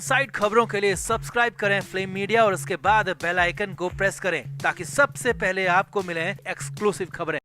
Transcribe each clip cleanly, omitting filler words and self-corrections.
Side खबरों के लिए सब्सक्राइब करें फ्लेम मीडिया और उसके बाद बेल आइकन को प्रेस करें ताकि सबसे पहले आपको मिले एक्सक्लूसिव खबरें।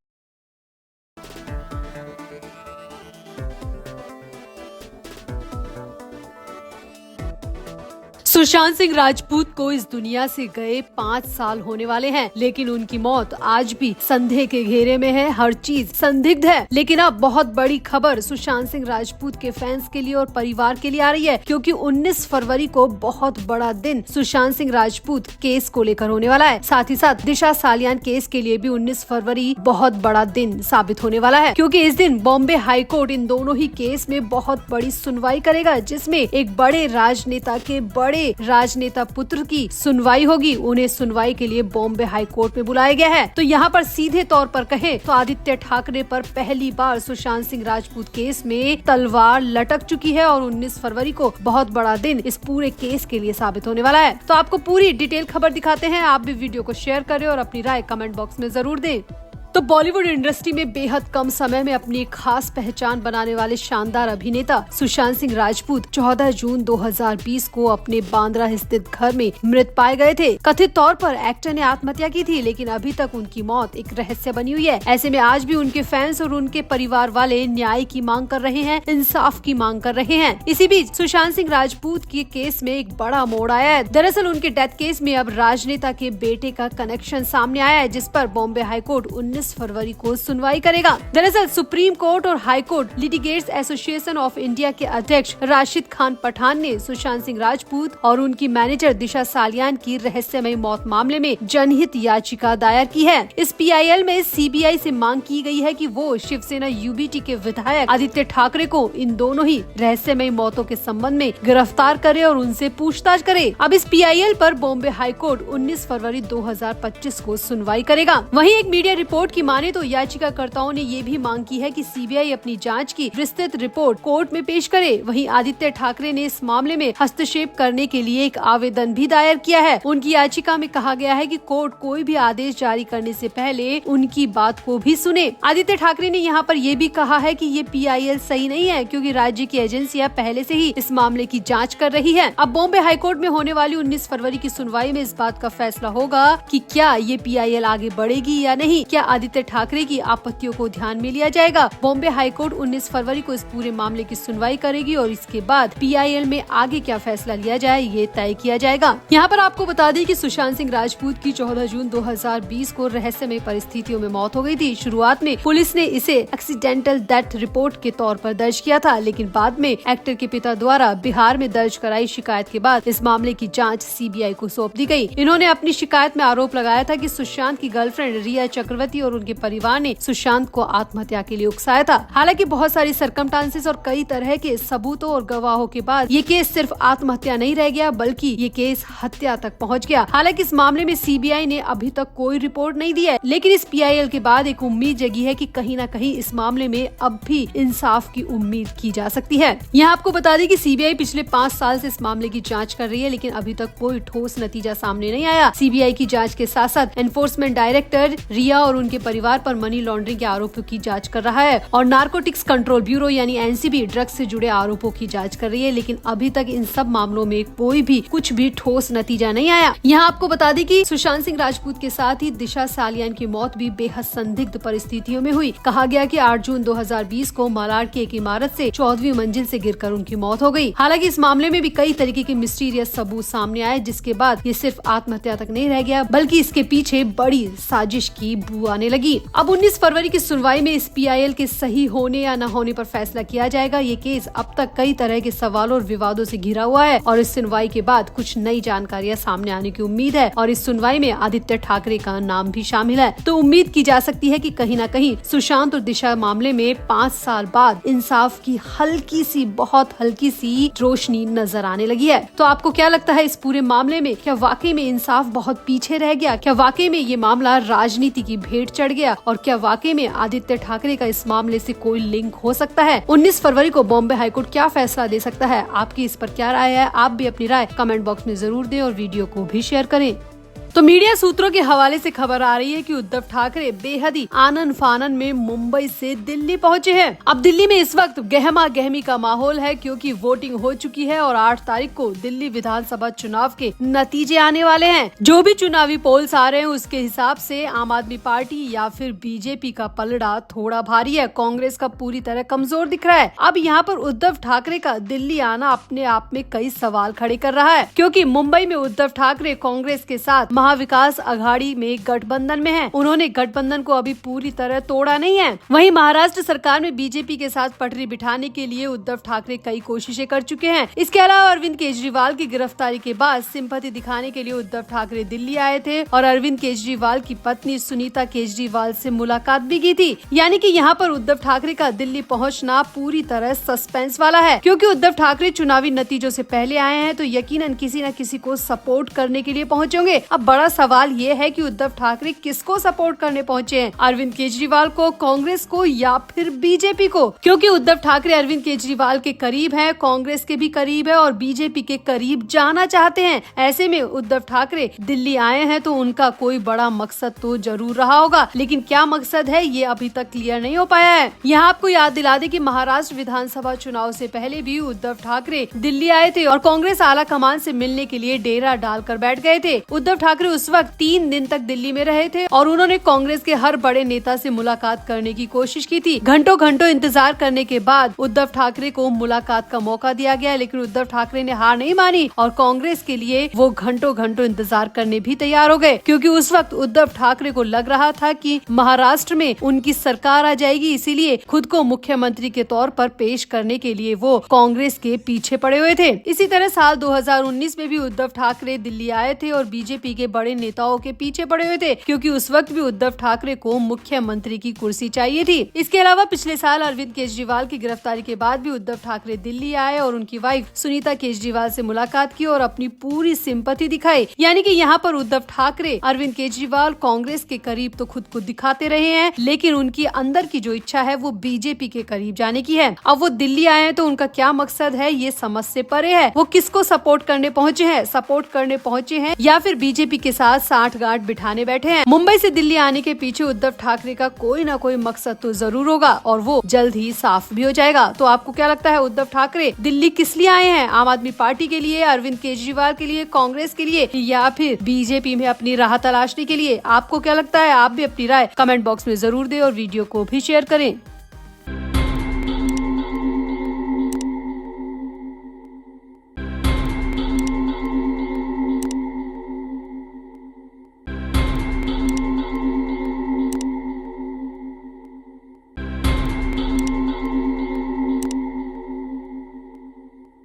सुशांत सिंह राजपूत को इस दुनिया से गए 5 साल होने वाले हैं, लेकिन उनकी मौत आज भी संदेह के घेरे में है। हर चीज संदिग्ध है। लेकिन अब बहुत बड़ी खबर सुशांत सिंह राजपूत के फैंस के लिए और परिवार के लिए आ रही है, क्योंकि 19 फरवरी को बहुत बड़ा दिन सुशांत सिंह राजपूत केस को लेकर होने वाला है। साथ ही साथ दिशा सालियान केस के लिए भी 19 फरवरी बहुत बड़ा दिन साबित होने वाला है, क्योंकि इस दिन बॉम्बे हाई कोर्ट इन दोनों ही केस में बहुत बड़ी सुनवाई करेगा, जिसमें एक बड़े राजनेता के बड़े राजनेता पुत्र की सुनवाई होगी। उन्हें सुनवाई के लिए बॉम्बे हाई कोर्ट में बुलाया गया है। तो यहाँ पर सीधे तौर पर कहें तो आदित्य ठाकरे पर पहली बार सुशांत सिंह राजपूत केस में तलवार लटक चुकी है और 19 फरवरी को बहुत बड़ा दिन इस पूरे केस के लिए साबित होने वाला है। तो आपको पूरी डिटेल खबर दिखाते हैं। आप भी वीडियो को शेयर करें और अपनी राय कमेंट बॉक्स में जरूर दें। तो बॉलीवुड इंडस्ट्री में बेहद कम समय में अपनी एक खास पहचान बनाने वाले शानदार अभिनेता सुशांत सिंह राजपूत 14 जून 2020 को अपने बांद्रा स्थित घर में मृत पाए गए थे। कथित तौर पर एक्टर ने आत्महत्या की थी, लेकिन अभी तक उनकी मौत एक रहस्य बनी हुई है। ऐसे में आज भी उनके फैंस और उनके परिवार वाले न्याय की मांग कर रहे हैं, इंसाफ की मांग कर रहे हैं। इसी बीच सुशांत सिंह राजपूत के केस में एक बड़ा मोड़ आया है। दरअसल उनके डेथ केस में अब राजनेता के बेटे का कनेक्शन सामने आया है, जिस पर बॉम्बे हाईकोर्ट 19 फरवरी को सुनवाई करेगा। दरअसल सुप्रीम कोर्ट और High Court litigants association of India के अध्यक्ष राशिद खान पठान ने सुशांत सिंह राजपूत और उनकी मैनेजर दिशा सालियान की रहस्यमय मौत मामले में जनहित याचिका दायर की है। इस PIL में CBI से मांग की गई है कि वो शिवसेना UBT के विधायक आदित्य ठाकरे को इन दोनों ही रहस्यमय मौतों के संबंध में गिरफ्तार करे और उनसे पूछताछ करे। अब इस PIL पर बॉम्बे हाई कोर्ट 19 फरवरी 2025 को सुनवाई करेगा। वहीं एक मीडिया रिपोर्ट की माने तो याचिकाकर्ताओं ने ये भी मांग की है कि CBI अपनी जांच की विस्तृत रिपोर्ट कोर्ट में पेश करे। वहीं आदित्य ठाकरे ने इस मामले में हस्तक्षेप करने के लिए एक आवेदन भी दायर किया है। उनकी याचिका में कहा गया है कि कोर्ट कोई भी आदेश जारी करने से पहले उनकी बात को भी सुने। आदित्य ठाकरे ने यहाँ पर ये भी कहा है कि ये PIL सही नहीं है, क्योंकि राज्य की एजेंसियां पहले से ही इस मामले की जाँच कर रही है। अब बॉम्बे हाईकोर्ट में होने वाली 19 फरवरी की सुनवाई में इस बात का फैसला होगा कि क्या ये PIL आगे बढ़ेगी या नहीं। क्या आदित्य ठाकरे की आपत्तियों को ध्यान में लिया जाएगा। बॉम्बे हाईकोर्ट 19 फरवरी को इस पूरे मामले की सुनवाई करेगी और इसके बाद PIL में आगे क्या फैसला लिया जाए ये तय किया जाएगा। यहाँ पर आपको बता दें कि सुशांत सिंह राजपूत की 14 जून 2020 को रहस्यमय परिस्थितियों में मौत हो गई थी। शुरुआत में पुलिस ने इसे एक्सीडेंटल डेथ रिपोर्ट के तौर पर दर्ज किया था, लेकिन बाद में एक्टर के पिता द्वारा बिहार में दर्ज कराई शिकायत के बाद इस मामले की जाँच CBI को सौंप दी गयी। इन्होंने अपनी शिकायत में आरोप लगाया था कि सुशांत की गर्लफ्रेंड रिया चक्रवर्ती और उनके परिवार ने सुशांत को आत्महत्या के लिए उकसाया था। हालांकि बहुत सारी सरकमस्टांसेस और कई तरह के सबूतों और गवाहों के बाद ये केस सिर्फ आत्महत्या नहीं रह गया, बल्कि ये केस हत्या तक पहुंच गया। हालांकि इस मामले में CBI ने अभी तक कोई रिपोर्ट नहीं दी है, लेकिन इस PIL के बाद एक उम्मीद जगी है कि कहीं न कहीं इस मामले में अब भी इंसाफ की उम्मीद की जा सकती है। यहाँ आपको बता दें कि CBI पिछले 5 साल से इस मामले की जाँच कर रही है, लेकिन अभी तक कोई ठोस नतीजा सामने नहीं आया। CBI की जाँच के साथ साथ एनफोर्समेंट डायरेक्टर रिया और उनके परिवार पर मनी लॉन्ड्रिंग के आरोपों की जांच कर रहा है और नारकोटिक्स कंट्रोल ब्यूरो यानी NCB ड्रग्स से जुड़े आरोपों की जांच कर रही है, लेकिन अभी तक इन सब मामलों में कोई भी कुछ भी ठोस नतीजा नहीं आया। यहाँ आपको बता दें कि सुशांत सिंह राजपूत के साथ ही दिशा सालियान की मौत भी बेहद संदिग्ध परिस्थितियों में हुई। कहा गया कि 8 जून 2020 को मालाड की एक इमारत से 14वीं मंजिल से गिरकर उनकी मौत हो गई। हालांकि इस मामले में भी कई तरीके के मिस्टीरियस सबूत सामने आए, जिसके बाद ये सिर्फ आत्महत्या तक नहीं रह गया, बल्कि इसके पीछे बड़ी साजिश की बू आने लगी। अब 19 फरवरी की सुनवाई में इस PIL के सही होने या न होने पर फैसला किया जाएगा। ये केस अब तक कई तरह के सवालों और विवादों से घिरा हुआ है और इस सुनवाई के बाद कुछ नई जानकारियां सामने आने की उम्मीद है और इस सुनवाई में आदित्य ठाकरे का नाम भी शामिल है। तो उम्मीद की जा सकती है कि कहीं न कहीं सुशांत और दिशा मामले में 5 साल बाद इंसाफ की हल्की सी, बहुत हल्की सी रोशनी नजर आने लगी है। तो आपको क्या लगता है इस पूरे मामले में? क्या वाकई में इंसाफ बहुत पीछे रह गया? क्या वाकई में ये मामला राजनीति की भेंट चढ़ गया? और क्या वाकई में आदित्य ठाकरे का इस मामले से कोई लिंक हो सकता है? 19 फरवरी को बॉम्बे हाईकोर्ट क्या फैसला दे सकता है? आपकी इस पर क्या राय है? आप भी अपनी राय कमेंट बॉक्स में जरूर दें और वीडियो को भी शेयर करें। तो मीडिया सूत्रों के हवाले से खबर आ रही है कि उद्धव ठाकरे बेहद ही आनन फानन में मुंबई से दिल्ली पहुंचे हैं। अब दिल्ली में इस वक्त गहमा गहमी का माहौल है क्योंकि वोटिंग हो चुकी है और 8 तारीख को दिल्ली विधानसभा चुनाव के नतीजे आने वाले हैं। जो भी चुनावी पोल्स आ रहे हैं उसके हिसाब से आम आदमी पार्टी या फिर बीजेपी का पलड़ा थोड़ा भारी है, कांग्रेस का पूरी तरह कमजोर दिख रहा है। अब यहाँ पर उद्धव ठाकरे का दिल्ली आना अपने आप में कई सवाल खड़े कर रहा है क्योंकि मुंबई में उद्धव ठाकरे कांग्रेस के साथ महाविकास अघाड़ी में गठबंधन में हैं। उन्होंने गठबंधन को अभी पूरी तरह तोड़ा नहीं है। वहीं महाराष्ट्र सरकार में बीजेपी के साथ पटरी बिठाने के लिए उद्धव ठाकरे कई कोशिशें कर चुके हैं। इसके अलावा अरविंद केजरीवाल की गिरफ्तारी के बाद सिंपैथी दिखाने के लिए उद्धव ठाकरे दिल्ली आए थे और अरविंद केजरीवाल की पत्नी सुनीता केजरीवाल से मुलाकात भी की थी। यानी कि यहाँ पर उद्धव ठाकरे का दिल्ली पहुँचना पूरी तरह सस्पेंस वाला है क्योंकि उद्धव ठाकरे चुनावी नतीजों से पहले आए हैं तो यकीनन किसी न किसी को सपोर्ट करने के लिए पहुंचेंगे। अब बड़ा सवाल ये है कि उद्धव ठाकरे किसको सपोर्ट करने पहुंचे हैं, अरविंद केजरीवाल को, कांग्रेस को या फिर बीजेपी को, क्योंकि उद्धव ठाकरे अरविंद केजरीवाल के करीब हैं, कांग्रेस के भी करीब है और बीजेपी के करीब जाना चाहते हैं। ऐसे में उद्धव ठाकरे दिल्ली आए हैं तो उनका कोई बड़ा मकसद तो जरूर रहा होगा, लेकिन क्या मकसद है ये अभी तक क्लियर नहीं हो पाया है। यहाँ आपको याद दिला दे कि महाराष्ट्र विधानसभा चुनाव से पहले भी उद्धव ठाकरे दिल्ली आए थे और कांग्रेस आला कमान से मिलने के लिए डेरा डालकर बैठ गए थे। उद्धव ठाकरे उस वक्त 3 दिन तक दिल्ली में रहे थे और उन्होंने कांग्रेस के हर बड़े नेता से मुलाकात करने की कोशिश की थी। घंटों घंटों इंतजार करने के बाद उद्धव ठाकरे को मुलाकात का मौका दिया गया, लेकिन उद्धव ठाकरे ने हार नहीं मानी और कांग्रेस के लिए वो घंटों घंटों इंतजार करने भी तैयार हो गए क्योंकि उस वक्त उद्धव ठाकरे को लग रहा था कि महाराष्ट्र में उनकी सरकार आ जाएगी, इसीलिए खुद को मुख्यमंत्री के तौर पर पेश करने के लिए वो कांग्रेस के पीछे पड़े हुए थे। इसी तरह साल 2019 में भी उद्धव ठाकरे दिल्ली आए थे और बीजेपी के बड़े नेताओं के पीछे पड़े हुए थे क्योंकि उस वक्त भी उद्धव ठाकरे को मुख्यमंत्री की कुर्सी चाहिए थी। इसके अलावा पिछले साल अरविंद केजरीवाल की गिरफ्तारी के बाद भी उद्धव ठाकरे दिल्ली आए और उनकी वाइफ सुनीता केजरीवाल से मुलाकात की और अपनी पूरी सिंपैथी दिखाई। यानी कि यहाँ पर उद्धव ठाकरे अरविंद केजरीवाल कांग्रेस के करीब तो खुद को दिखाते रहे हैं, लेकिन उनकी अंदर की जो इच्छा है वो बीजेपी के करीब जाने की है। अब वो दिल्ली आए हैं तो उनका क्या मकसद है ये समझ से परे है। वो किसको सपोर्ट करने पहुंचे हैं या फिर बीजेपी के साथ साठगांठ बिठाने बैठे हैं। मुंबई से दिल्ली आने के पीछे उद्धव ठाकरे का कोई ना कोई मकसद तो जरूर होगा और वो जल्द ही साफ भी हो जाएगा। तो आपको क्या लगता है, उद्धव ठाकरे दिल्ली किस लिए आए हैं? आम आदमी पार्टी के लिए, अरविंद केजरीवाल के लिए, कांग्रेस के लिए या फिर बीजेपी में अपनी राह तलाशने के लिए? आपको क्या लगता है? आप भी अपनी राय कमेंट बॉक्स में जरूर दें और वीडियो को भी शेयर करें।